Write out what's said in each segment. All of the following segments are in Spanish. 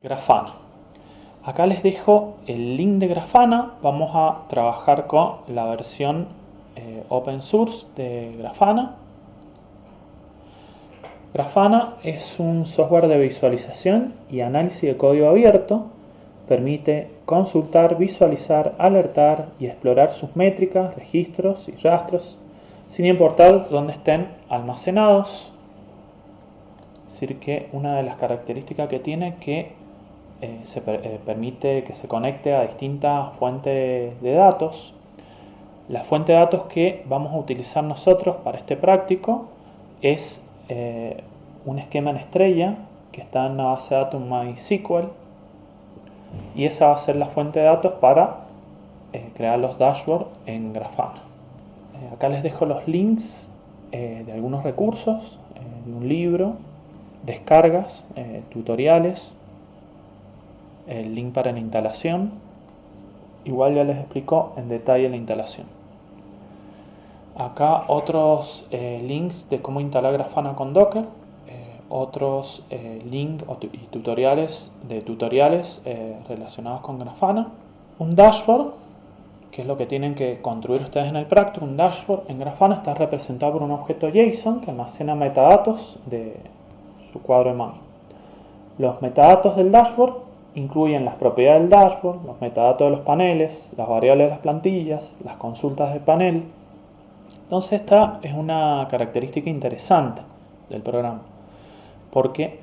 Grafana. Acá les dejo el link de Grafana. Vamos a trabajar con la versión open source de Grafana. Grafana es un software de visualización y análisis de código abierto. Permite consultar, visualizar, alertar y explorar sus métricas, registros y rastros sin importar dónde estén almacenados. Es decir, que una de las características que tiene es que permite que se conecte a distintas fuentes de datos. La fuente de datos que vamos a utilizar nosotros para este práctico es un esquema en estrella que está en una base de datos MySQL, y esa va a ser la fuente de datos para crear los dashboards en Grafana. Acá les dejo los links de algunos recursos, de un libro, descargas, tutoriales, el link para la instalación. Igual ya les explico en detalle la instalación. Acá otros links de cómo instalar Grafana con Docker, otros links y tutoriales relacionados con Grafana. Un dashboard, que es lo que tienen que construir ustedes en el práctico. Un dashboard en Grafana está representado por un objeto JSON que almacena metadatos de su cuadro de mando. Los metadatos del dashboard incluyen las propiedades del dashboard, los metadatos de los paneles, las variables de las plantillas, las consultas del panel. Entonces esta es una característica interesante del programa, porque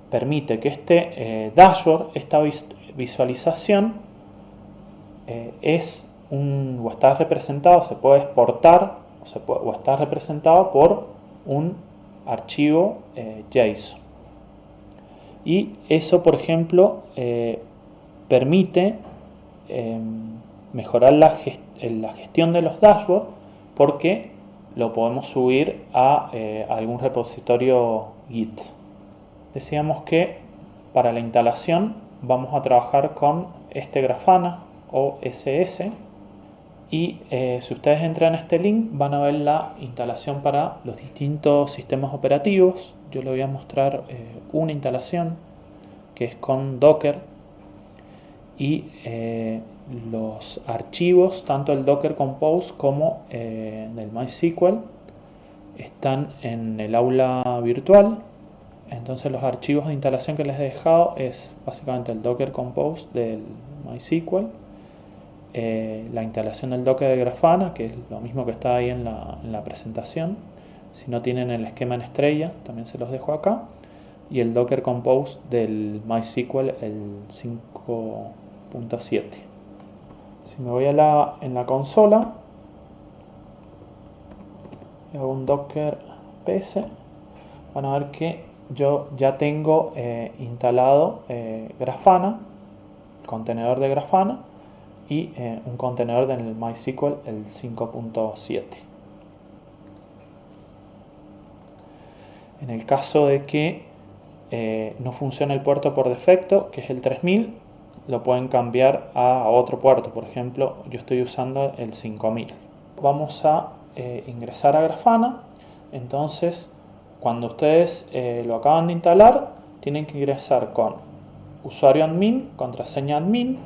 permite que este dashboard, esta visualización, está representado, se puede exportar o está representado por un archivo JSON. Y eso, por ejemplo, permite mejorar la gestión de los dashboards, porque lo podemos subir a algún repositorio Git. Decíamos que para la instalación vamos a trabajar con este Grafana OSS, y si ustedes entran a este link van a ver la instalación para los distintos sistemas operativos. Yo les voy a mostrar una instalación que es con Docker, y los archivos, tanto el Docker Compose como del MySQL, están en el aula virtual. Entonces los archivos de instalación que les he dejado es básicamente el Docker Compose del MySQL, la instalación del Docker de Grafana, que es lo mismo que está ahí en la presentación. Si no tienen el esquema en estrella, también se los dejo acá, y el Docker Compose del MySQL, el 5.7. Si me voy en la consola y hago un Docker ps, van a ver que yo ya tengo instalado Grafana, el contenedor de Grafana, y un contenedor del MySQL, el 5.7. En el caso de que no funcione el puerto por defecto, que es el 3000, lo pueden cambiar a otro puerto. Por ejemplo, yo estoy usando el 5000. Vamos a ingresar a Grafana. Entonces, cuando ustedes lo acaban de instalar, tienen que ingresar con usuario admin, contraseña admin,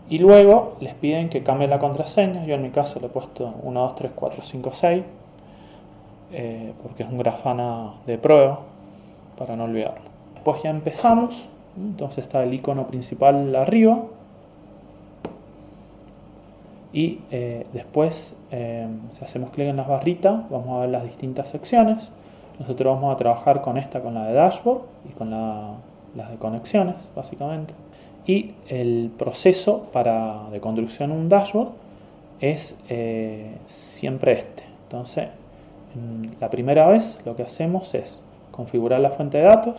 y luego les piden que cambien la contraseña. Yo en mi caso le he puesto 1, 2, 3, 4, 5, 6, porque es un Grafana de prueba, para no olvidarlo. Después ya empezamos. Entonces está el icono principal arriba, y después si hacemos clic en las barritas vamos a ver las distintas secciones. Nosotros vamos a trabajar con la de dashboard y con las de conexiones básicamente, y el proceso de construcción de un dashboard es siempre este. Entonces la primera vez lo que hacemos es configurar la fuente de datos.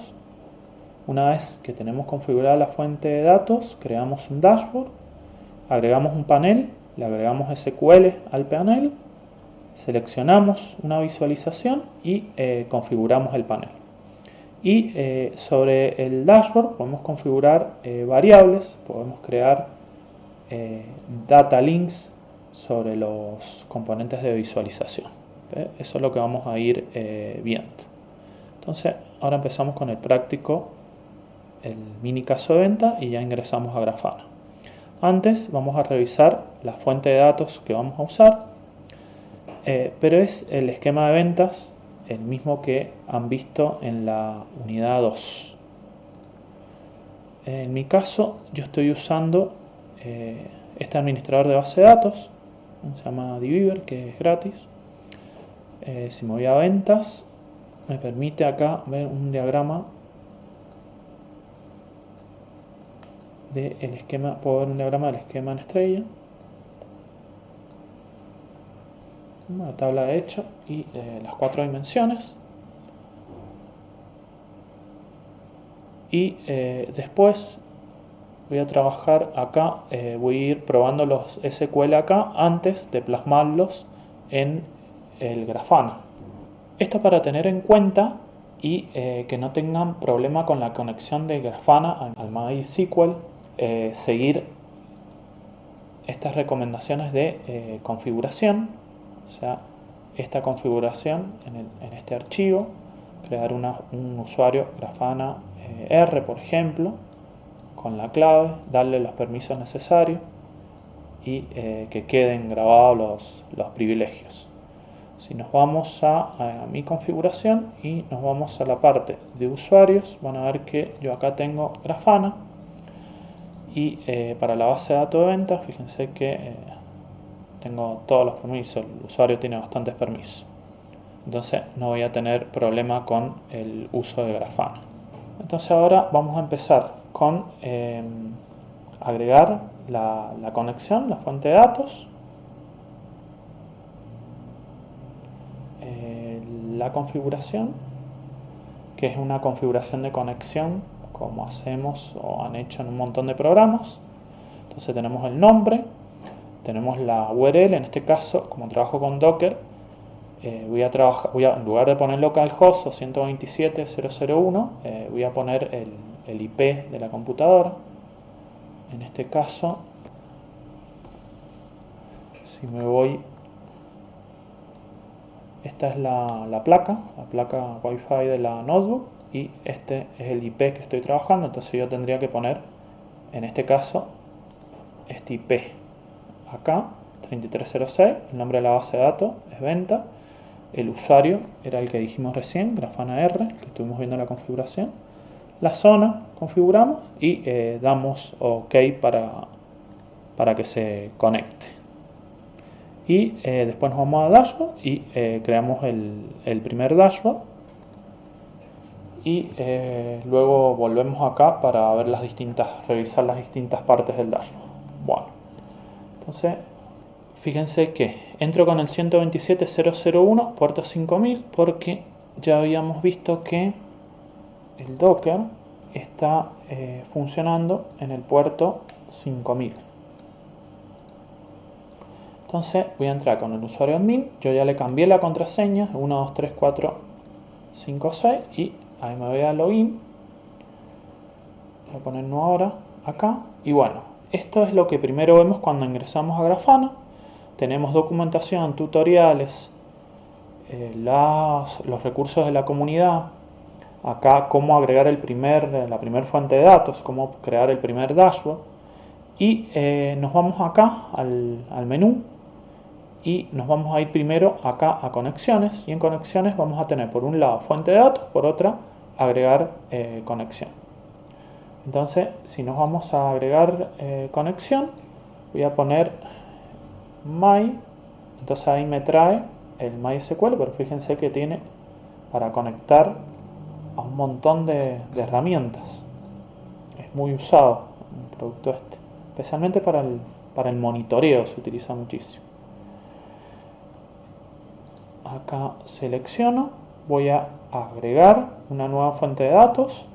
Una vez que tenemos configurada la fuente de datos, creamos un dashboard, agregamos un panel, le agregamos SQL al panel, seleccionamos una visualización y configuramos el panel. Y sobre el dashboard podemos configurar variables, podemos crear data links sobre los componentes de visualización. Eso es lo que vamos a ir viendo. Entonces, ahora empezamos con el práctico el mini caso de venta y ya ingresamos a Grafana. Antes vamos a revisar la fuente de datos que vamos a usar, pero es el esquema de ventas el mismo que han visto en la unidad 2. En mi caso yo estoy usando este administrador de base de datos, se llama Diviver, que es gratis. Si me voy a ventas, me permite acá ver un diagrama del esquema, puedo ver un diagrama del esquema en estrella, una tabla de hecho y las 4 dimensiones. Y después voy a trabajar acá, voy a ir probando los SQL acá antes de plasmarlos en el Grafana. Esto para tener en cuenta y que no tengan problema con la conexión de Grafana al MySQL, seguir estas recomendaciones de configuración, o sea, esta configuración en este archivo, crear un usuario Grafana R, por ejemplo, con la clave, darle los permisos necesarios y que queden grabados los privilegios. Si nos vamos a mi configuración y nos vamos a la parte de usuarios, van a ver que yo acá tengo Grafana y para la base de datos de ventas, fíjense que tengo todos los permisos, el usuario tiene bastantes permisos. Entonces no voy a tener problema con el uso de Grafana. Entonces ahora vamos a empezar con agregar la conexión, la fuente de datos, la configuración, que es una configuración de conexión como hacemos o han hecho en un montón de programas. Entonces tenemos el nombre, tenemos la URL, en este caso como trabajo con Docker, en lugar de poner localhost o 127.0.0.1, voy a poner el IP de la computadora. En este caso, si me voy, esta es la placa Wi-Fi de la notebook y este es el IP que estoy trabajando, entonces yo tendría que poner, en este caso, este IP. Acá, 3306, el nombre de la base de datos es venta. El usuario era el que dijimos recién, Grafana R, que estuvimos viendo la configuración. La zona configuramos y damos OK para que se conecte. Y después nos vamos a Dashboard y creamos el primer dashboard. Y luego volvemos acá para ver revisar las distintas partes del dashboard. Bueno, entonces fíjense que entro con el 127.0.0.1 puerto 5000 porque ya habíamos visto que el Docker está funcionando en el puerto 5000. Entonces voy a entrar con el usuario admin, yo ya le cambié la contraseña 1, 2, 3, 4, 5, 6 y ahí me voy a login. Voy a poner no ahora acá y bueno, esto es lo que primero vemos cuando ingresamos a Grafana. Tenemos documentación, tutoriales, los recursos de la comunidad, acá cómo agregar la primer fuente de datos, cómo crear el primer dashboard y nos vamos acá al menú y nos vamos a ir primero acá a conexiones y en conexiones vamos a tener por un lado fuente de datos, por otra agregar conexión. Entonces si nos vamos a agregar conexión, voy a poner My, entonces ahí me trae el MySQL, pero fíjense que tiene para conectar a un montón de herramientas. Es muy usado el producto este, especialmente para el monitoreo se utiliza muchísimo. Acá selecciono, voy a agregar una nueva fuente de datos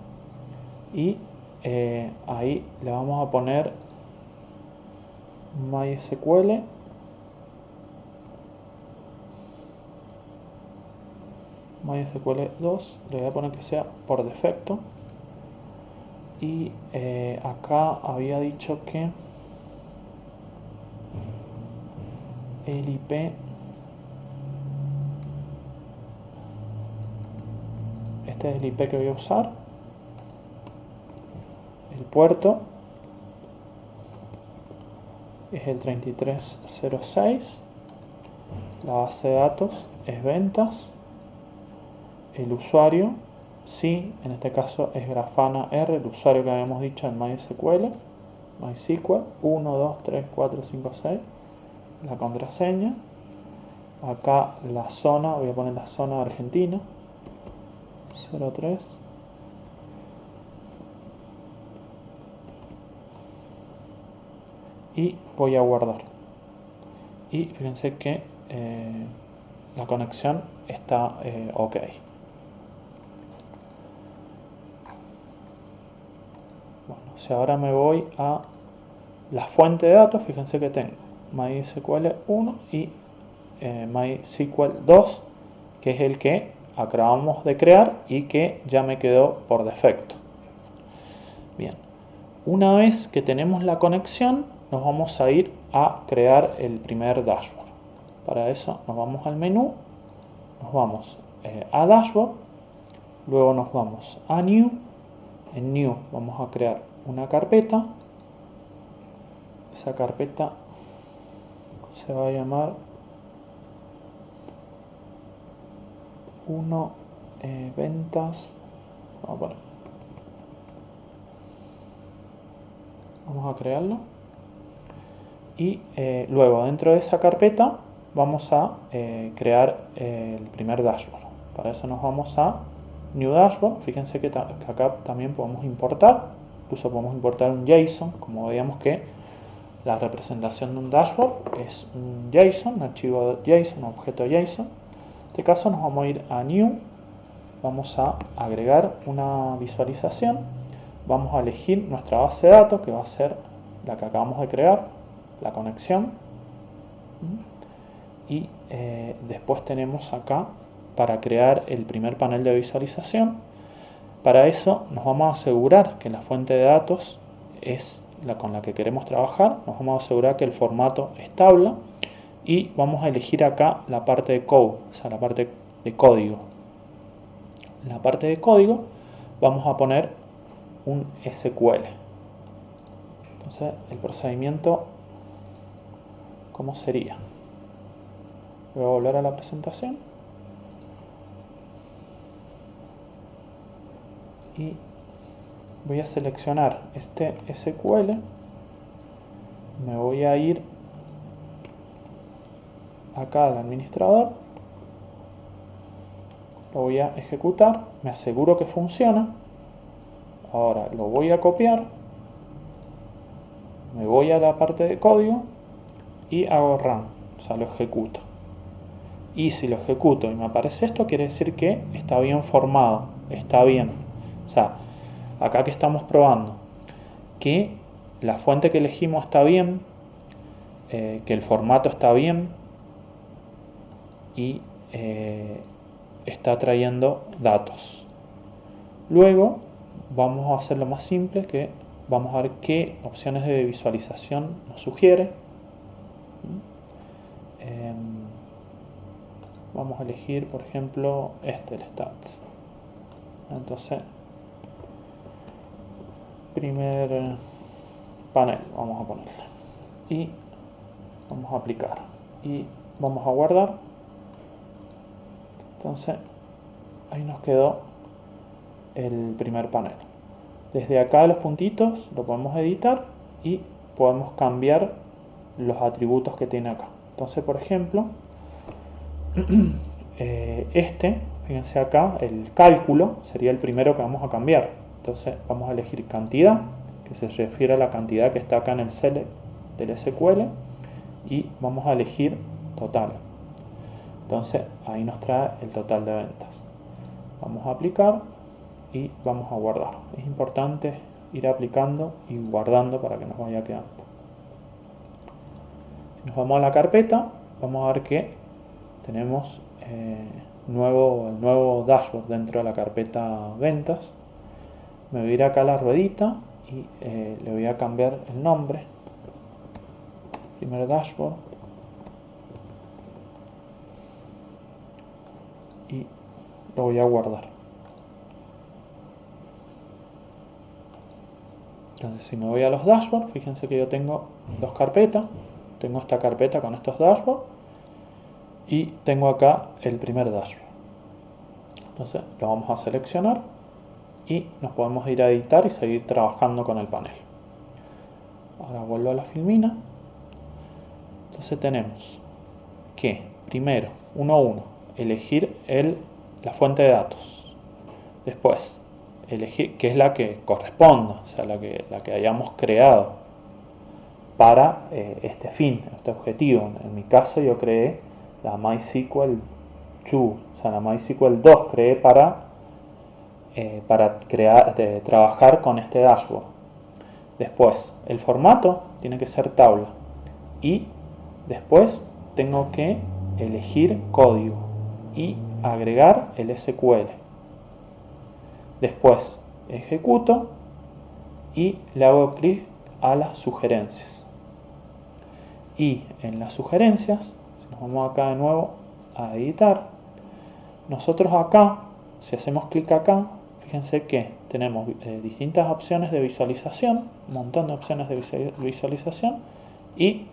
y ahí le vamos a poner MySQL MySQL 2, le voy a poner que sea por defecto y acá había dicho que el IP este es el IP que voy a usar el puerto es el 3306, la base de datos es ventas, el usuario, sí, en este caso es Grafana R, el usuario que habíamos dicho en MySQL, 1, 2, 3, 4, 5, 6, la contraseña, acá la zona, voy a poner la zona Argentina, 03, y voy a guardar. Y fíjense que la conexión está ok. Bueno, si ahora me voy a la fuente de datos, fíjense que tengo MySQL 1 y MySQL 2, que es el que acabamos de crear y que ya me quedó por defecto. Bien, una vez que tenemos la conexión, nos vamos a ir a crear el primer dashboard. Para eso nos vamos al menú, nos vamos a Dashboard, luego nos vamos a New. En New vamos a crear una carpeta. Esa carpeta se va a llamar 1 ventas. Vamos a crearlo. Y luego dentro de esa carpeta vamos a crear el primer dashboard. Para eso nos vamos a New Dashboard. Fíjense que acá también podemos importar. Incluso podemos importar un JSON. Como veíamos que la representación de un dashboard es un JSON, un archivo JSON, un objeto JSON. En este caso nos vamos a ir a New. Vamos a agregar una visualización. Vamos a elegir nuestra base de datos, que va a ser la que acabamos de crear, la conexión. Y después tenemos acá para crear el primer panel de visualización. Para eso nos vamos a asegurar que la fuente de datos es la con la que queremos trabajar. Nos vamos a asegurar que el formato es tabla y vamos a elegir acá la parte de code, o sea, la parte de código. En la parte de código vamos a poner un SQL. Entonces el procedimiento, ¿cómo sería? Voy a volver a la presentación y voy a seleccionar este SQL. Me voy a ir acá al administrador, lo voy a ejecutar, me aseguro que funciona. Ahora lo voy a copiar, me voy a la parte de código y hago run, o sea, lo ejecuto. Y si lo ejecuto y me aparece esto, quiere decir que está bien formado, está bien. O sea, acá que estamos probando que la fuente que elegimos está bien, que el formato está bien y está trayendo datos. Luego vamos a hacerlo más simple, que vamos a ver qué opciones de visualización nos sugiere. Vamos a elegir, por ejemplo, el stats. Entonces, primer panel vamos a ponerle y vamos a aplicar y vamos a guardar. Entonces ahí nos quedó el primer panel. Desde acá los puntitos lo podemos editar y podemos cambiar los atributos que tiene acá. Entonces, por ejemplo, fíjense acá, el cálculo sería el primero que vamos a cambiar. Entonces vamos a elegir cantidad, que se refiere a la cantidad que está acá en el select del SQL, y vamos a elegir total. Entonces ahí nos trae el total de ventas. Vamos a aplicar y vamos a guardar. Es importante ir aplicando y guardando para que nos vaya quedando. Si nos vamos a la carpeta, vamos a ver que tenemos el nuevo dashboard dentro de la carpeta ventas. Me voy a ir acá a la ruedita y le voy a cambiar el nombre. Primer dashboard. Y lo voy a guardar. Entonces si me voy a los dashboards, fíjense que yo tengo dos carpetas. Tengo esta carpeta con estos dashboards y tengo acá el primer dashboard. Entonces lo vamos a seleccionar y nos podemos ir a editar y seguir trabajando con el panel. Ahora vuelvo a la filmina. Entonces tenemos que primero, 1 a 1, elegir la fuente de datos. Después, elegir que es la que corresponda, o sea, la que hayamos creado para este fin, este objetivo. En mi caso yo creé la MySQL 2, o sea, la MySQL 2 creé para trabajar con este dashboard. Después, el formato tiene que ser tabla. Y después tengo que elegir código y agregar el SQL. Después ejecuto y le hago clic a las sugerencias. Y en las sugerencias, si nos vamos acá de nuevo a editar, nosotros acá, si hacemos clic acá, fíjense que tenemos distintas opciones de visualización, un montón de opciones de visualización, y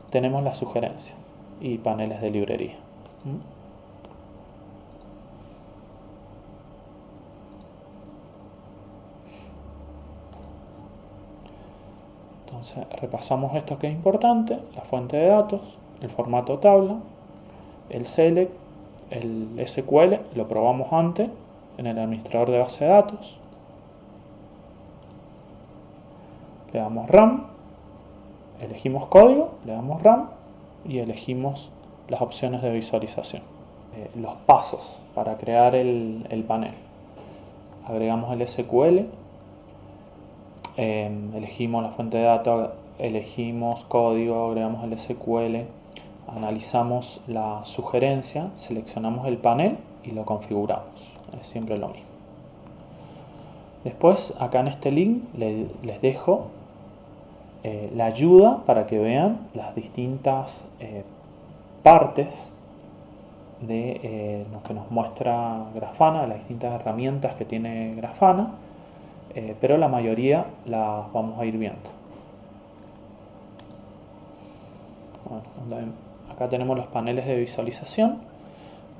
tenemos las sugerencias y paneles de librería. Entonces repasamos esto que es importante: la fuente de datos, el formato tabla, el select, el SQL, lo probamos antes en el administrador de base de datos. Le damos RAM, elegimos código, le damos RAM y elegimos las opciones de visualización. Los pasos para crear el panel: agregamos el SQL, elegimos la fuente de datos, elegimos código, agregamos el SQL, analizamos la sugerencia, seleccionamos el panel y lo configuramos. Es siempre lo mismo. Después, acá en este link les dejo la ayuda para que vean las distintas partes de lo que nos muestra Grafana, las distintas herramientas que tiene Grafana, pero la mayoría las vamos a ir viendo. Bueno, acá tenemos los paneles de visualización.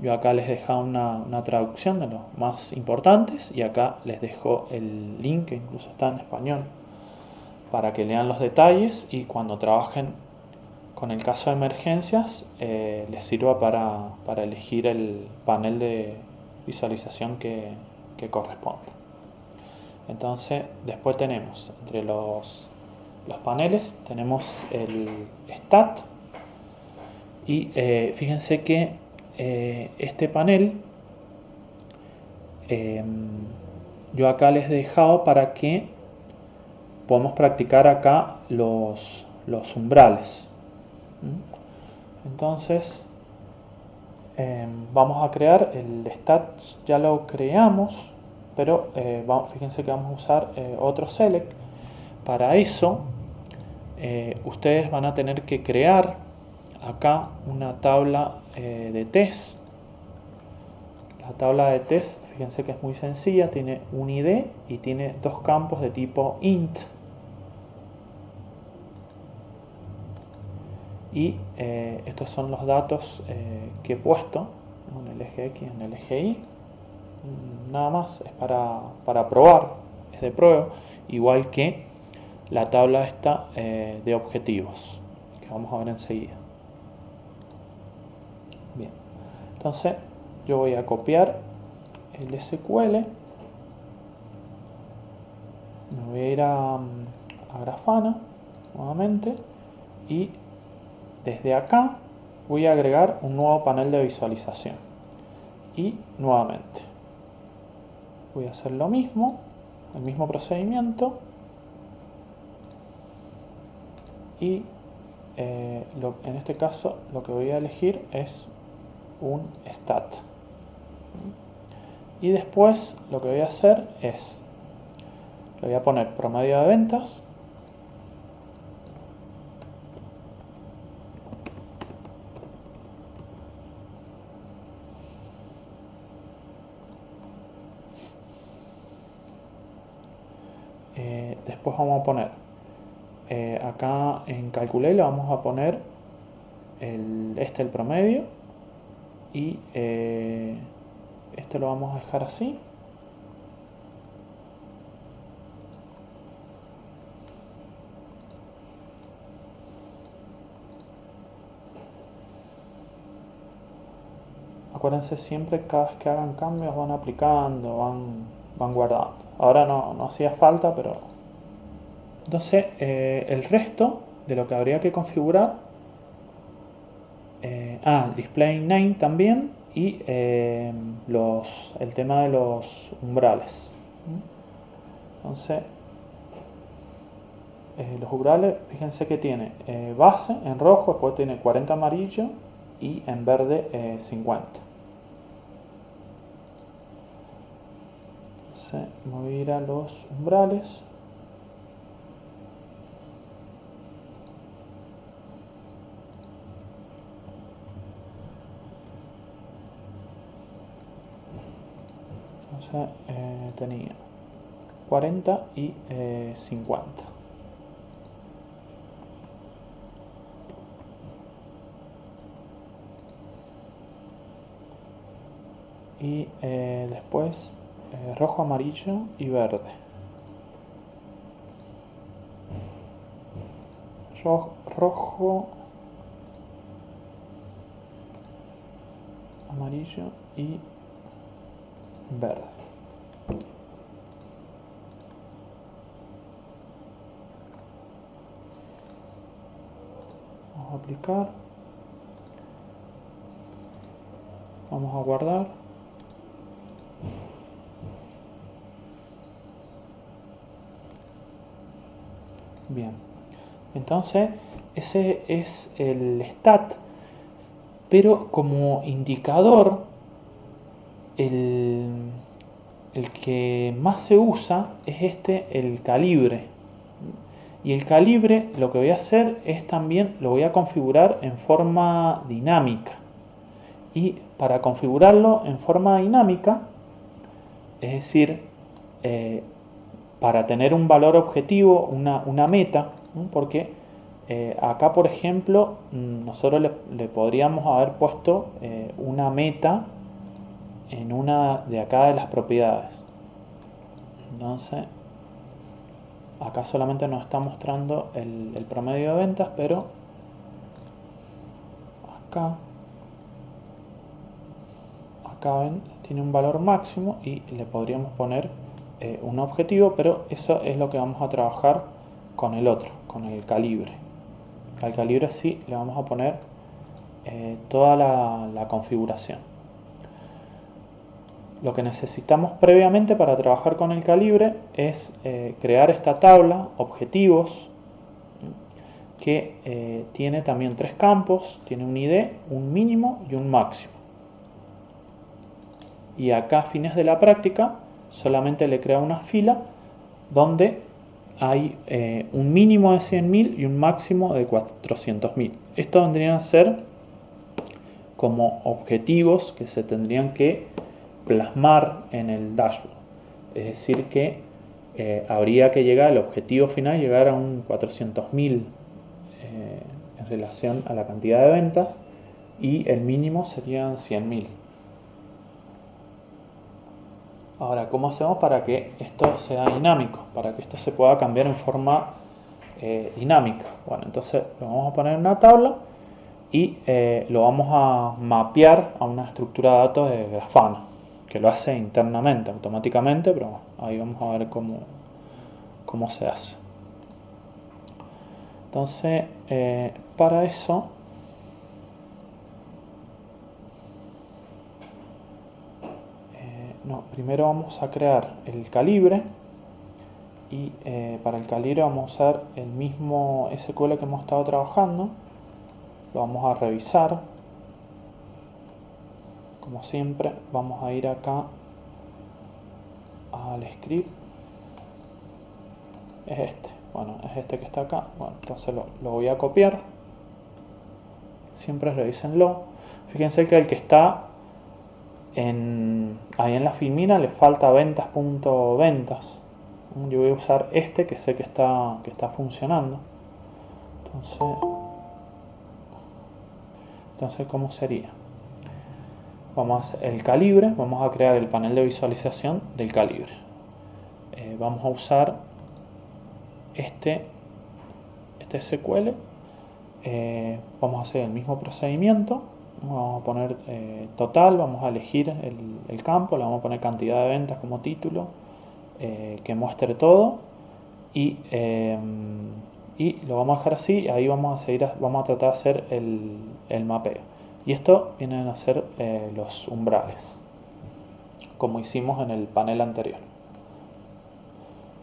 Yo acá les dejo una traducción de los más importantes y acá les dejo el link, que incluso está en español, para que lean los detalles y cuando trabajen con el caso de emergencias les sirva para elegir el panel de visualización que corresponde. Entonces después tenemos entre los paneles tenemos el stat y fíjense que este panel yo acá les he dejado para que podamos practicar acá los umbrales. Entonces vamos a crear el stat, ya lo creamos, pero fíjense que vamos a usar otro select. Para eso ustedes van a tener que crear acá una tabla de test. La tabla de test, fíjense que es muy sencilla, tiene un ID y tiene dos campos de tipo int. Y estos son los datos que he puesto en el eje X, en el eje Y. Nada más, es para probar, es de prueba, igual que la tabla esta de objetivos, que vamos a ver enseguida. Bien, entonces yo voy a copiar el SQL, me voy a ir a Grafana nuevamente y desde acá voy a agregar un nuevo panel de visualización y nuevamente voy a hacer lo mismo, el mismo procedimiento y en este caso lo que voy a elegir es un stat. Y después lo que voy a hacer es, le voy a poner promedio de ventas, después vamos a poner acá en Calculate le vamos a poner el promedio y esto lo vamos a dejar así. Acuérdense siempre, cada vez que hagan cambios van aplicando, van guardando. Ahora no hacía falta, pero... Entonces, el resto de lo que habría que configurar... display name también y el tema de los umbrales. Entonces, los umbrales, fíjense que tiene base en rojo, después tiene 40 amarillo y en verde 50. Entonces me voy a ir a los umbrales. Entonces tenía 40 y 50. Y después rojo, amarillo y verde. Rojo, amarillo y verde. Vamos a aplicar. Vamos a guardar. Bien, entonces ese es el stat, pero como indicador el que más se usa es el calibre. Y el calibre lo que voy a hacer es también lo voy a configurar en forma dinámica. Y para configurarlo en forma dinámica, es decir, para tener un valor objetivo, una meta, porque acá por ejemplo nosotros le podríamos haber puesto una meta en una de acá de las propiedades. Entonces acá solamente nos está mostrando el promedio de ventas, pero acá ven, tiene un valor máximo y le podríamos poner un objetivo, pero eso es lo que vamos a trabajar con el otro, con el calibre. Al calibre sí le vamos a poner toda la configuración. Lo que necesitamos previamente para trabajar con el calibre es crear esta tabla, objetivos, que tiene también 3 campos, tiene un ID, un mínimo y un máximo. Y acá a fines de la práctica solamente le crea una fila donde hay un mínimo de 100.000 y un máximo de 400.000. Esto vendrían a ser como objetivos que se tendrían que plasmar en el dashboard. Es decir que habría que llegar al objetivo final, llegar a un 400.000 en relación a la cantidad de ventas, y el mínimo serían 100.000. Ahora, ¿cómo hacemos para que esto sea dinámico? Para que esto se pueda cambiar en forma dinámica. Bueno, entonces lo vamos a poner en una tabla y lo vamos a mapear a una estructura de datos de Grafana, que lo hace internamente, automáticamente, pero ahí vamos a ver cómo se hace. Entonces, para eso primero vamos a crear el calibre, y para el calibre vamos a usar el mismo SQL que hemos estado trabajando. Lo vamos a revisar. Como siempre, vamos a ir acá al script. Es este. Bueno, es este que está acá. Bueno, entonces lo voy a copiar. Siempre revísenlo. Fíjense que el que está ahí en la filmina le falta ventas.ventas. Yo voy a usar este que sé que está funcionando. Entonces, ¿cómo sería? Vamos a hacer el calibre, vamos a crear el panel de visualización del calibre. Vamos a usar este SQL. Vamos a hacer el mismo procedimiento. Vamos a poner total, vamos a elegir el campo, le vamos a poner cantidad de ventas como título, que muestre todo y lo vamos a dejar así. Ahí vamos a tratar de hacer el mapeo. Y esto vienen a ser los umbrales, como hicimos en el panel anterior.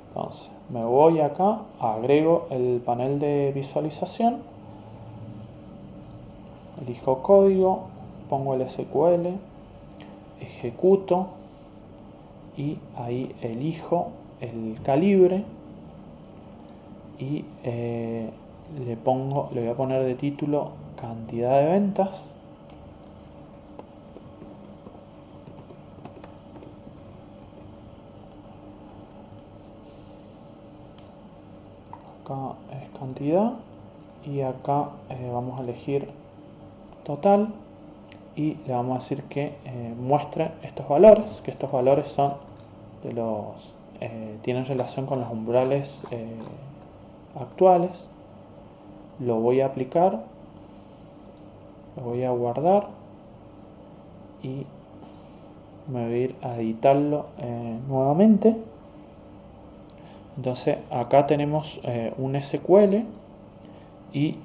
Entonces, me voy acá, agrego el panel de visualización, elijo código, pongo el SQL, ejecuto y ahí elijo el calibre y le voy a poner de título cantidad de ventas. Acá es cantidad y acá vamos a elegir total y le vamos a decir que muestre estos valores, que estos valores son de tienen relación con los umbrales actuales. Lo voy a aplicar, lo voy a guardar y me voy a ir a editarlo nuevamente. Entonces acá tenemos un SQL y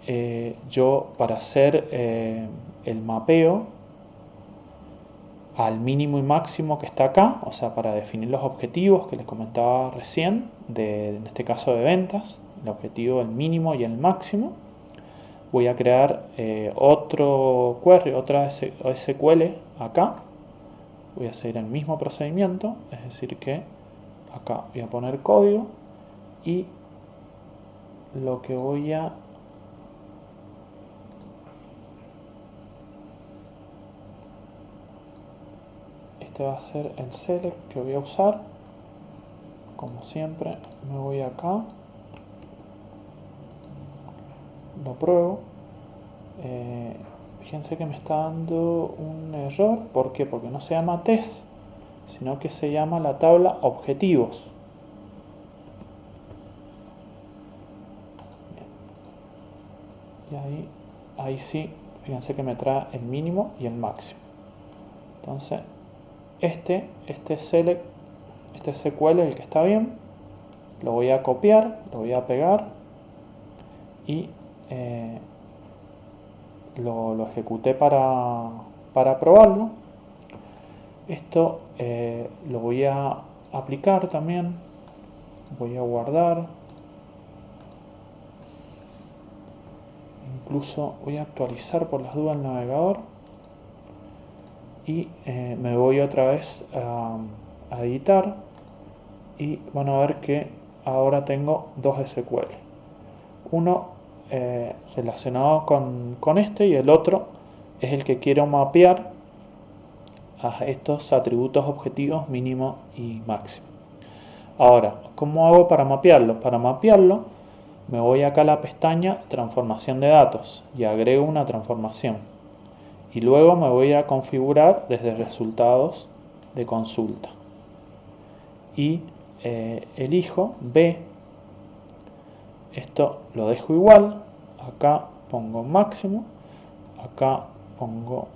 yo, para hacer el mapeo al mínimo y máximo que está acá, o sea, para definir los objetivos que les comentaba recién, en este caso de ventas, el objetivo, el mínimo y el máximo, voy a crear otro query, otra SQL acá. Voy a seguir el mismo procedimiento, es decir que acá voy a poner código y lo que voy a este va a ser el select que voy a usar. Como siempre, me voy acá, lo pruebo. Fíjense que me está dando un error. ¿Por qué? Porque no se llama test, sino que se llama la tabla objetivos. Y ahí sí, fíjense que me trae el mínimo y el máximo. Entonces, este select, este SQL es el que está bien. Lo voy a copiar, lo voy a pegar y lo ejecuté para probarlo. Esto lo voy a aplicar también. Voy a guardar. Incluso voy a actualizar por las dudas el navegador. Y me voy otra vez a editar. Y van a ver que ahora tengo dos SQL. Uno relacionado con este y el otro es el que quiero mapear a estos atributos objetivos mínimo y máximo. Ahora, ¿cómo hago para mapearlo? Para mapearlo me voy acá a la pestaña transformación de datos y agrego una transformación y luego me voy a configurar desde resultados de consulta y elijo B. Esto lo dejo igual, acá pongo máximo, acá pongo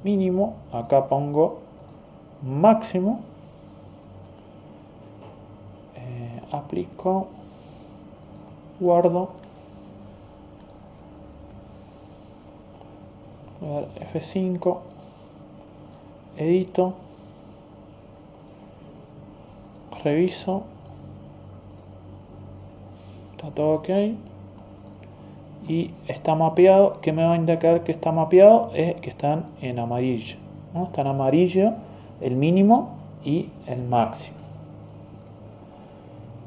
mínimo, acá pongo máximo, aplico, guardo, voy a dar F5, edito, reviso, está todo ok y está mapeado. ¿Qué me va a indicar que está mapeado? Es que están en amarillo, ¿no? Está en amarillo el mínimo y el máximo.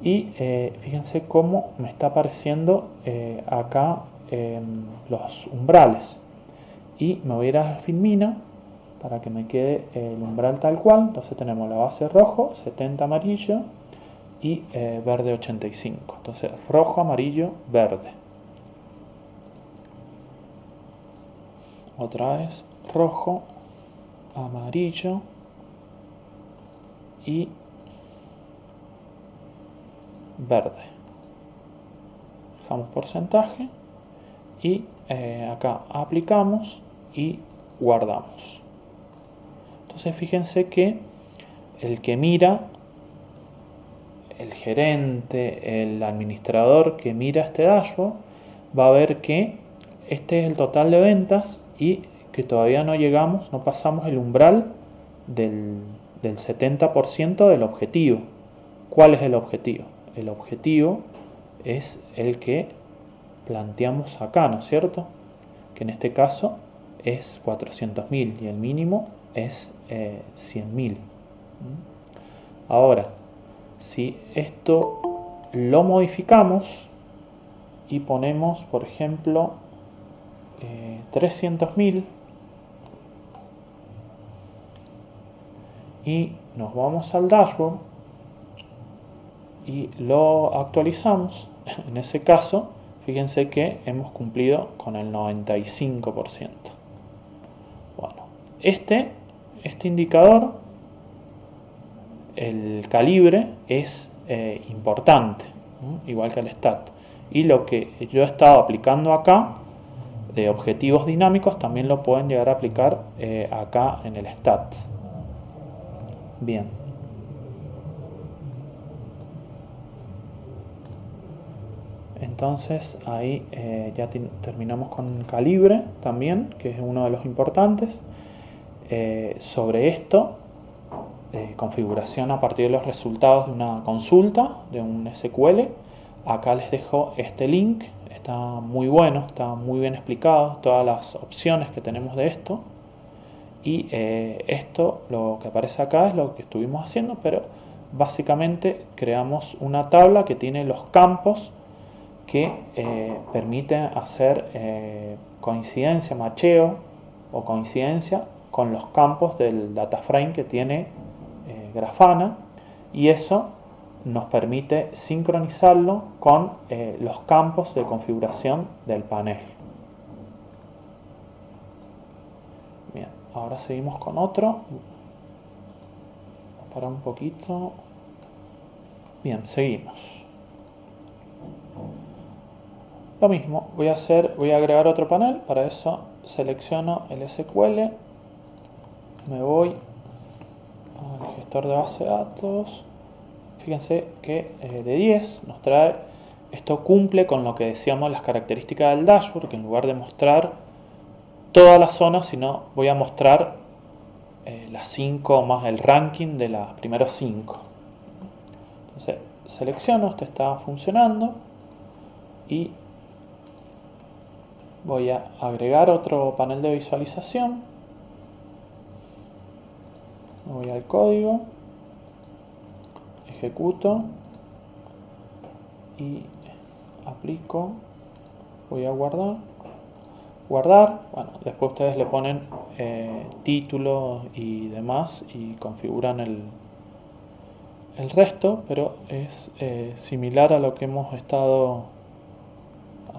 Y fíjense cómo me está apareciendo acá los umbrales. Y me voy a ir a Filmina para que me quede el umbral tal cual. Entonces tenemos la base rojo, 70 amarillo y verde 85. Entonces rojo, amarillo, verde. Otra vez rojo, amarillo y verde. Dejamos porcentaje y acá aplicamos y guardamos. Entonces fíjense que el que mira, el gerente, el administrador que mira este dashboard, va a ver que este es el total de ventas y que todavía no llegamos, no pasamos el umbral del 70% del objetivo. ¿Cuál es el objetivo? El objetivo es el que planteamos acá, ¿no es cierto? Que en este caso es 400.000 y el mínimo es 100.000. Ahora, si esto lo modificamos y ponemos, por ejemplo, 300.000 y nos vamos al dashboard y lo actualizamos, en ese caso, fíjense que hemos cumplido con el 95%. Bueno, este indicador, el calibre, es importante, igual que el stat. Y lo que yo he estado aplicando acá de objetivos dinámicos también lo pueden llegar a aplicar acá en el stat. Bien. Entonces ahí ya terminamos con calibre también, que es uno de los importantes. Sobre esto, configuración a partir de los resultados de una consulta, de un SQL. Acá les dejo este link, está muy bueno, está muy bien explicado, todas las opciones que tenemos de esto. Y esto, lo que aparece acá, es lo que estuvimos haciendo, pero básicamente creamos una tabla que tiene los campos que permiten hacer coincidencia, macheo o coincidencia con los campos del data frame que tiene Grafana, y eso nos permite sincronizarlo con los campos de configuración del panel. Bien, ahora seguimos con otro. Vamos a parar un poquito. Bien, seguimos. Lo mismo, voy a agregar otro panel. Para eso selecciono el SQL, me voy al gestor de base de datos. Fíjense que de 10 nos trae, esto cumple con lo que decíamos las características del dashboard, que en lugar de mostrar toda la zona, sino voy a mostrar las 5 más el ranking de las primeros 5. Entonces selecciono, este está funcionando y voy a agregar otro panel de visualización. Voy al código, ejecuto y aplico. Voy a guardar. Bueno, después ustedes le ponen título y demás y configuran el resto, pero es similar a lo que hemos estado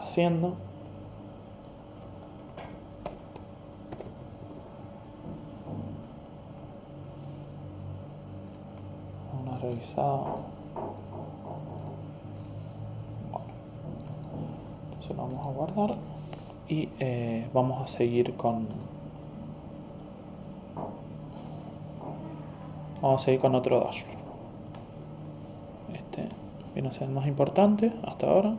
haciendo. Una revisada. Bueno, entonces lo vamos a guardar y vamos a seguir con otro dashboard. Este viene a ser el más importante hasta ahora.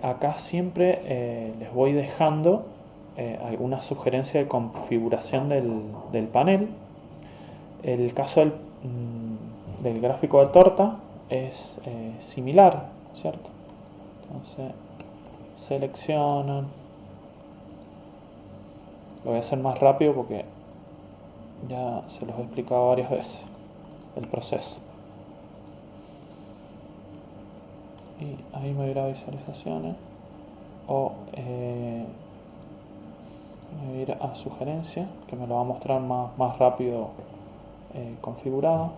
Acá siempre les voy dejando alguna sugerencia de configuración del panel. El caso del gráfico de torta es similar, ¿cierto? Entonces seleccionan. Lo voy a hacer más rápido porque ya se los he explicado varias veces el proceso. y ahí me irá a visualizaciones o me voy a ir a sugerencias, que me lo va a mostrar más rápido configurado.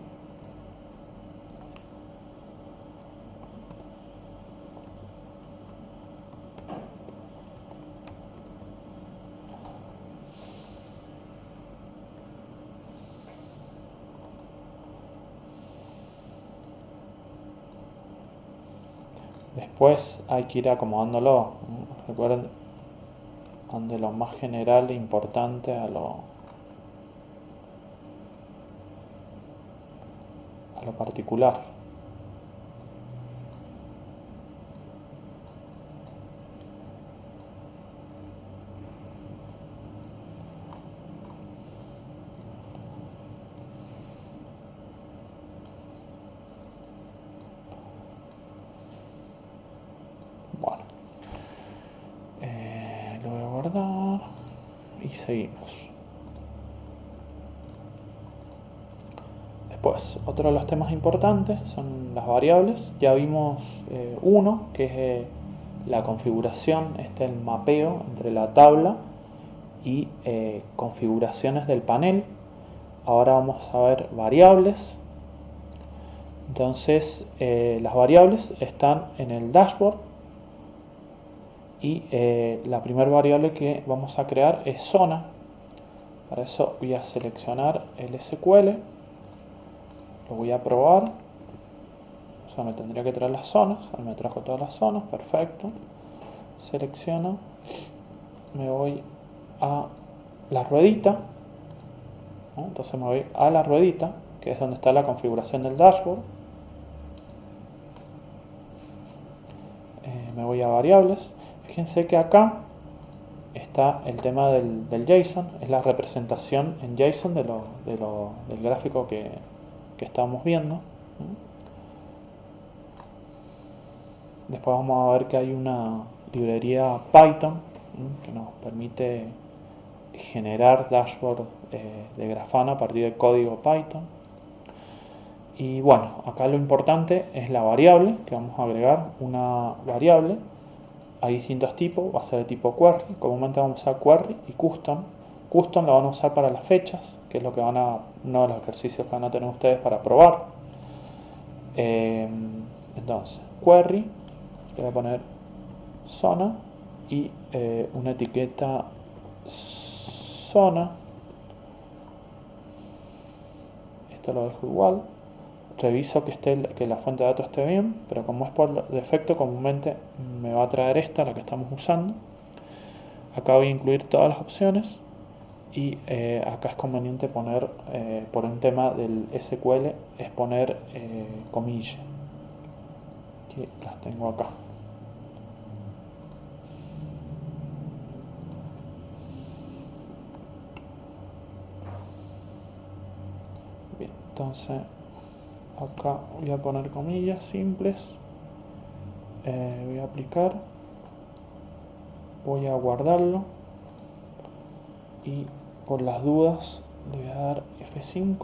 Después hay que ir acomodándolo. Recuerden, de lo más general e importante a lo particular. Bueno, lo voy a guardar y seguimos. Después, otro de los temas importantes son las variables. Ya vimos uno, que es la configuración, el mapeo entre la tabla y configuraciones del panel. Ahora vamos a ver variables. Entonces, las variables están en el dashboard y la primera variable que vamos a crear es zona. Para eso voy a seleccionar el SQL, lo voy a probar. O sea, me tendría que traer las zonas. Ahí me trajo todas las zonas, perfecto. Selecciono, me voy a la ruedita, ¿no? Entonces me voy a la ruedita, que es donde está la configuración del dashboard. Me voy a variables. Fíjense que acá está el tema del JSON, es la representación en JSON del gráfico que estábamos viendo. Después vamos a ver que hay una librería Python que nos permite generar dashboard de Grafana a partir del código Python. Y bueno, acá lo importante es la variable, que vamos a agregar una variable. Hay distintos tipos, va a ser de tipo query. Comúnmente vamos a usar query y custom. Custom lo van a usar para las fechas, que es lo que uno de los ejercicios que van a tener ustedes para probar. Entonces, query, le voy a poner zona y una etiqueta zona. Esto lo dejo igual. Reviso que la fuente de datos esté bien, pero como es por defecto, comúnmente me va a traer esta, la que estamos usando. Acá voy a incluir todas las opciones y acá es conveniente poner, por un tema del SQL, es poner comillas, que las tengo acá. Bien, entonces acá voy a poner comillas simples, voy a aplicar, voy a guardarlo y por las dudas le voy a dar F5,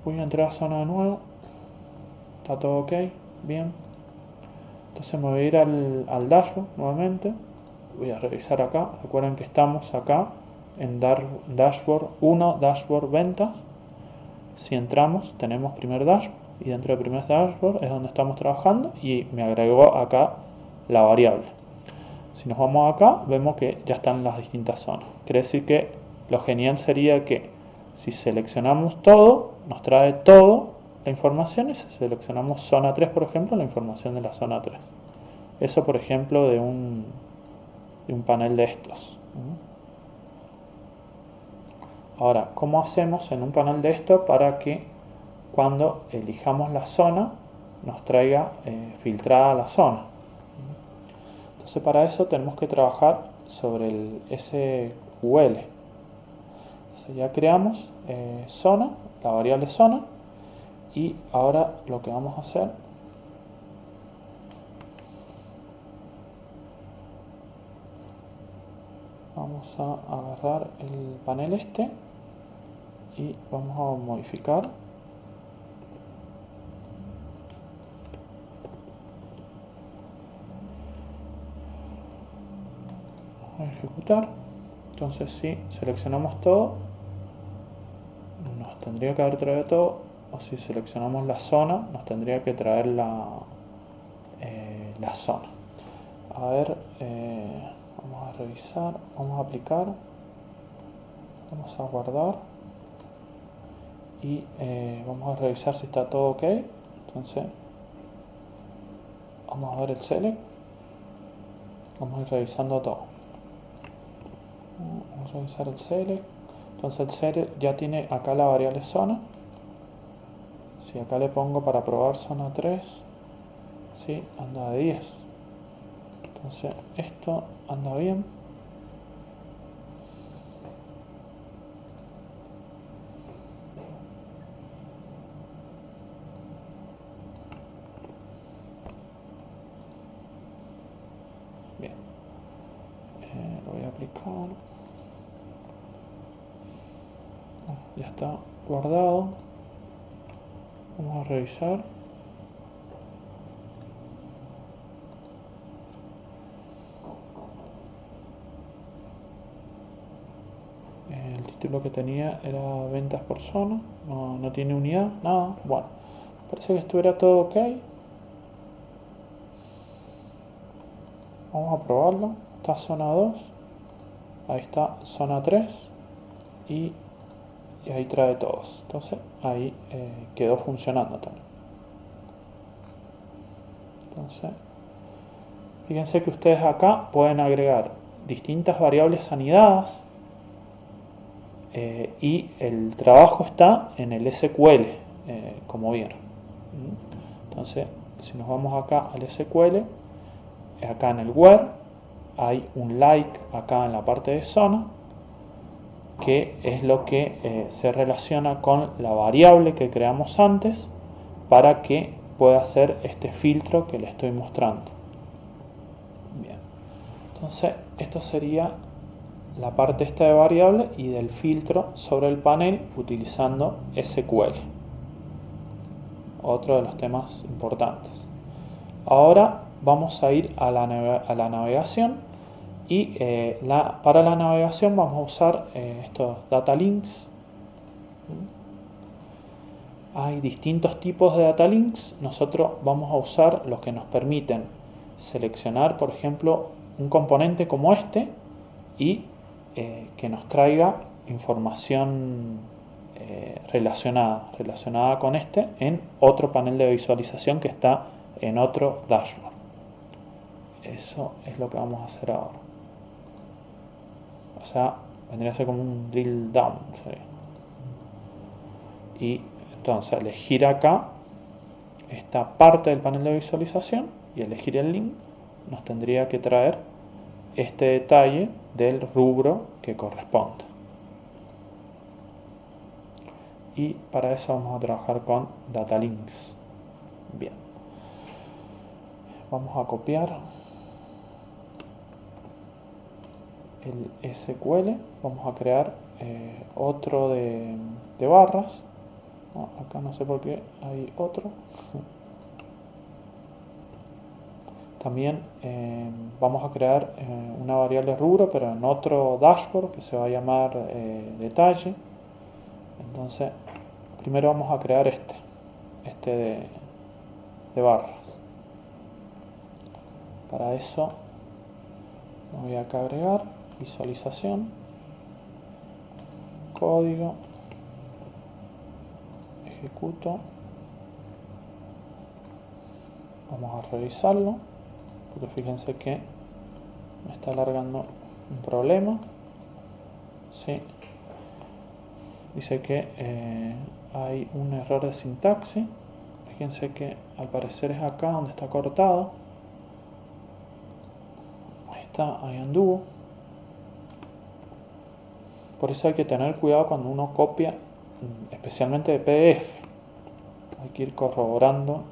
voy a entrar a zona de nuevo, está todo ok, bien. Entonces me voy a ir al dashboard nuevamente, voy a revisar acá, recuerden que estamos acá en dashboard 1, dashboard ventas. Si entramos tenemos primer dashboard y dentro del primer dashboard es donde estamos trabajando y me agregó acá la variable. Si nos vamos acá vemos que ya están las distintas zonas. Quiere decir que lo genial sería que si seleccionamos todo, nos trae todo la información y si seleccionamos zona 3, por ejemplo, la información de la zona 3. Eso, por ejemplo, de un panel de estos. Ahora, ¿cómo hacemos en un panel de estos para que cuando elijamos la zona nos traiga filtrada la zona? Entonces, para eso tenemos que trabajar sobre el SQL. Entonces, ya creamos zona, la variable zona, y ahora lo que vamos a hacer vamos a agarrar el panel y vamos a modificar ejecutar. Entonces si seleccionamos todo, nos tendría que haber traído todo, o si seleccionamos la zona, nos tendría que traer la zona. A ver, vamos a revisar, vamos a aplicar, vamos a guardar y vamos a revisar si está todo ok. Entonces vamos a ver el select, vamos a ir revisando todo. Vamos a revisar el select. Entonces el select ya tiene acá la variable zona. Si acá le pongo para probar zona 3, sí, anda de 10. Entonces esto anda bien. Bien. Lo voy a aplicar. Ya está guardado. Vamos a revisar. El título que tenía era ventas por zona. No tiene unidad, nada. Bueno, parece que estuviera todo ok. Vamos a probarlo. Está zona 2. Ahí está zona 3. Y ahí trae todos. Entonces ahí quedó funcionando también. Entonces, fíjense que ustedes acá pueden agregar distintas variables anidadas y el trabajo está en el SQL, como vieron. Entonces, si nos vamos acá al SQL, acá en el where hay un like acá en la parte de zona, que es lo que se relaciona con la variable que creamos antes para que pueda hacer este filtro que le estoy mostrando. Bien, entonces esto sería la parte esta de variable y del filtro sobre el panel utilizando SQL. Otro de los temas importantes. Ahora vamos a ir a la navegación y para la navegación vamos a usar estos data links. Hay distintos tipos de data links. Nosotros vamos a usar los que nos permiten seleccionar, por ejemplo, un componente como este y que nos traiga información relacionada con este en otro panel de visualización que está en otro dashboard. Eso es lo que vamos a hacer ahora. O sea, vendría a ser como un drill down. ¿Sí? Y entonces elegir acá esta parte del panel de visualización y elegir el link nos tendría que traer este detalle del rubro que corresponde. Y para eso vamos a trabajar con data links. Bien, vamos a copiar el SQL, vamos a crear otro de barras. Acá no sé por qué hay otro. También vamos a crear una variable rubro, pero en otro dashboard que se va a llamar detalle. Entonces, primero vamos a crear este de barras. Para eso voy acá a agregar visualización, código, ejecuto. Vamos a revisarlo, porque fíjense que me está alargando un problema. Sí. Dice que hay un error de sintaxis. Fíjense que al parecer es acá donde está cortado. Ahí está, ahí anduvo. Por eso hay que tener cuidado cuando uno copia, especialmente de PDF. Hay que ir corroborando.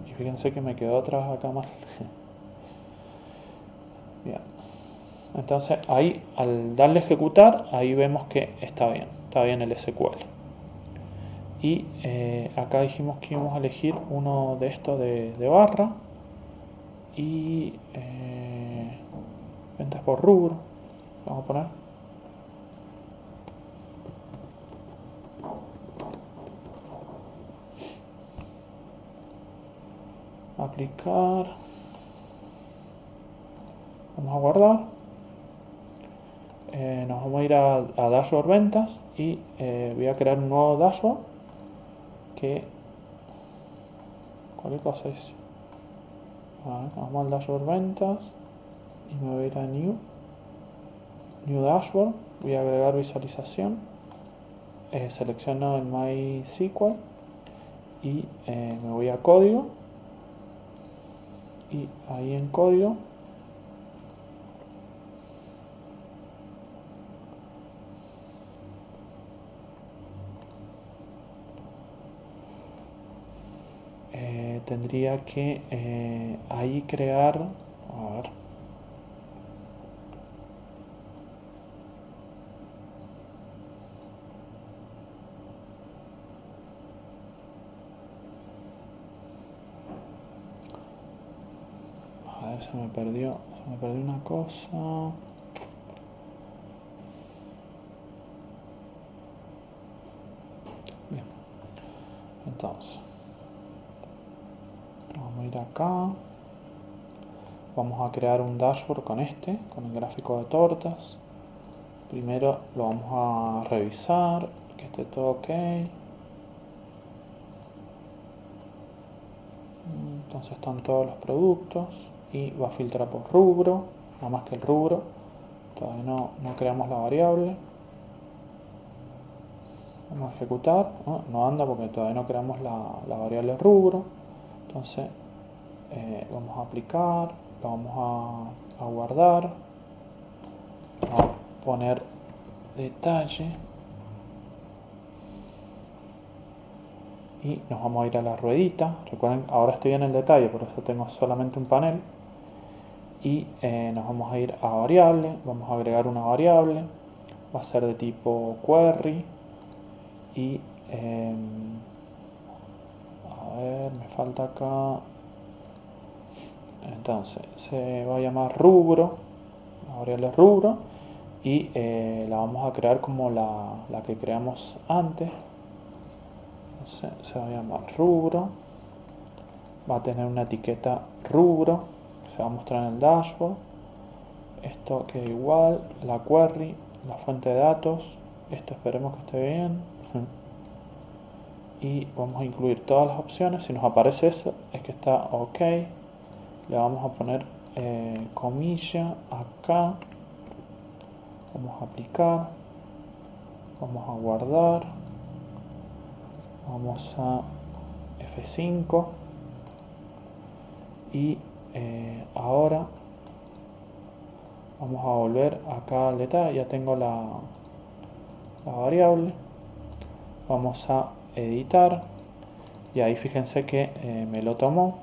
Y fíjense que me quedó atrás acá mal. Bien. Entonces ahí al darle a ejecutar, ahí vemos que está bien el SQL. Y acá dijimos que íbamos a elegir uno de estos de barra. Y ventas por rubro, vamos a poner. Aplicar. Vamos a guardar. Nos vamos a ir a dashboard ventas y voy a crear un nuevo dashboard que cualquier cosa es. Vamos al dashboard ventas y me voy a ir a new dashboard, voy a agregar visualización, selecciono el MySQL y me voy a código y ahí en código tendría que ahí crear, a ver, se me perdió una cosa. Bien, entonces vamos a ir acá, vamos a crear un dashboard con el gráfico de tortas. Primero lo vamos a revisar, que esté todo ok. Entonces están todos los productos y va a filtrar por rubro, nada más que el rubro. Todavía no creamos la variable. Vamos a ejecutar, no anda porque todavía no creamos la variable rubro. Entonces vamos a aplicar, lo vamos a guardar, vamos a poner detalle y nos vamos a ir a la ruedita. Recuerden, ahora estoy en el detalle, por eso tengo solamente un panel. Y nos vamos a ir a variable, vamos a agregar una variable, va a ser de tipo query y a ver, me falta acá, entonces se va a llamar rubro, la variable rubro, y la vamos a crear como la que creamos antes. Entonces se va a llamar rubro, va a tener una etiqueta rubro, se va a mostrar en el dashboard. Esto queda igual, la query, la fuente de datos, esto esperemos que esté bien. Y vamos a incluir todas las opciones, si nos aparece eso es que está ok. Le vamos a poner comilla acá, vamos a aplicar, vamos a guardar, vamos a F5 y ahora vamos a volver acá al detalle, ya tengo la variable, vamos a editar y ahí fíjense que me lo tomó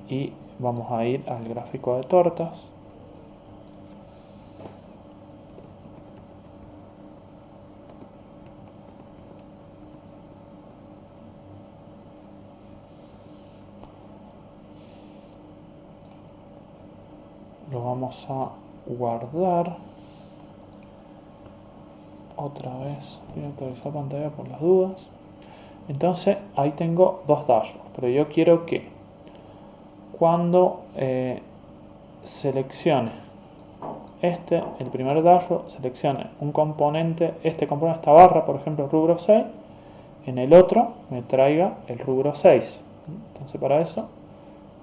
y vamos a ir al gráfico de tortas. Lo vamos a guardar otra vez, voy a actualizar pantalla por las dudas. Entonces ahí tengo dos dashboards, pero yo quiero que cuando seleccione el primer dashboard, seleccione un componente, esta barra, por ejemplo rubro 6, en el otro me traiga el rubro 6. Entonces para eso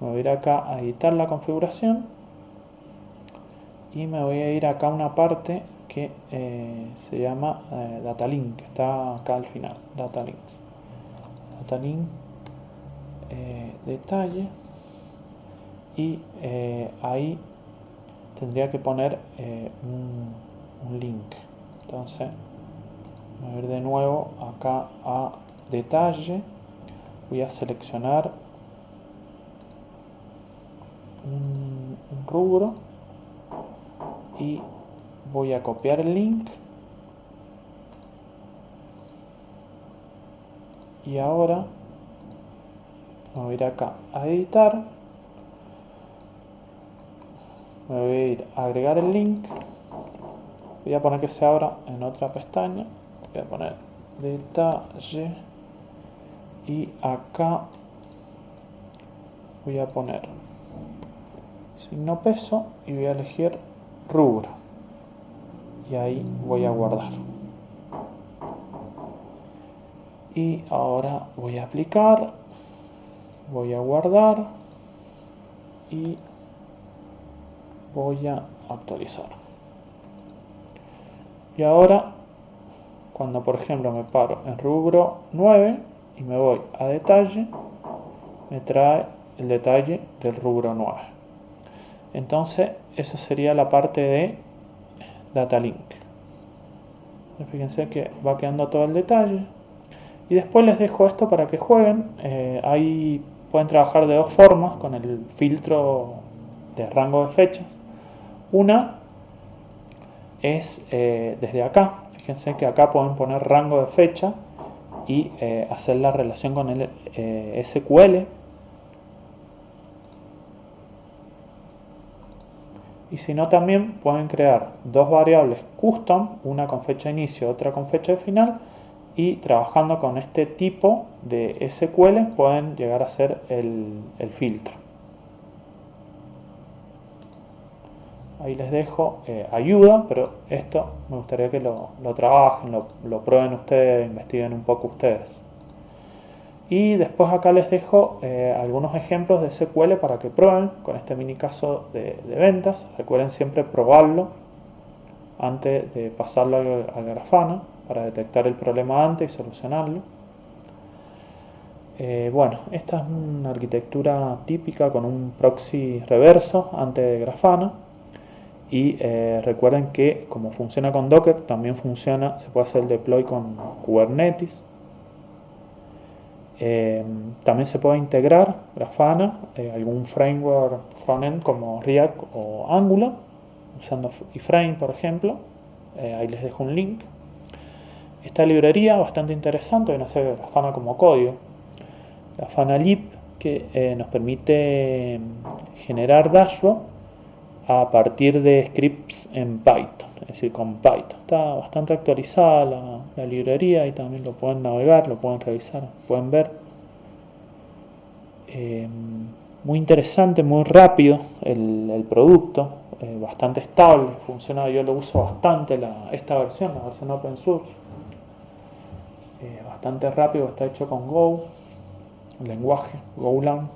me voy a ir acá a editar la configuración y me voy a ir acá a una parte que se llama datalink, que está acá al final, datalink detalle, y ahí tendría que poner un link. Entonces voy a ir de nuevo acá a detalle, voy a seleccionar un rubro y voy a copiar el link y ahora me voy a ir acá a editar me voy a ir a agregar el link. Voy a poner que se abra en otra pestaña. Voy a poner detalle. Y acá voy a poner signo peso y voy a elegir rubro. Y ahí voy a guardar. Y ahora voy a aplicar. Voy a guardar. Y voy a actualizar. Y ahora, cuando por ejemplo me paro en rubro 9 y me voy a detalle, me trae el detalle del rubro 9. Entonces, esa sería la parte de Datalink. Fíjense que va quedando todo el detalle. Y después les dejo esto para que jueguen. Ahí pueden trabajar de dos formas con el filtro de rango de fechas. Una es desde acá. Fíjense que acá pueden poner rango de fecha y hacer la relación con el SQL. Y si no, también pueden crear dos variables custom, una con fecha de inicio, otra con fecha de final, y trabajando con este tipo de SQL pueden llegar a hacer el filtro. Ahí les dejo ayuda, pero esto me gustaría que lo trabajen, lo prueben ustedes, investiguen un poco ustedes. Y después acá les dejo algunos ejemplos de SQL para que prueben con este mini caso de ventas. Recuerden siempre probarlo antes de pasarlo al Grafana para detectar el problema antes y solucionarlo. Bueno, esta es una arquitectura típica con un proxy reverso antes de Grafana. Y recuerden que como funciona con Docker, también funciona, se puede hacer el deploy con Kubernetes. También se puede integrar Grafana, algún framework frontend como React o Angular, usando iframe por ejemplo. Ahí les dejo un link. Esta librería bastante interesante, viene a ser Grafana como código. Grafana Lib, que nos permite generar dashboard a partir de scripts en Python, es decir, con Python. Está bastante actualizada la librería y también lo pueden navegar, lo pueden revisar, pueden ver. Muy interesante, muy rápido el producto, bastante estable, funciona, yo lo uso bastante esta versión, la versión open source. Bastante rápido, está hecho con Go, el lenguaje Golang.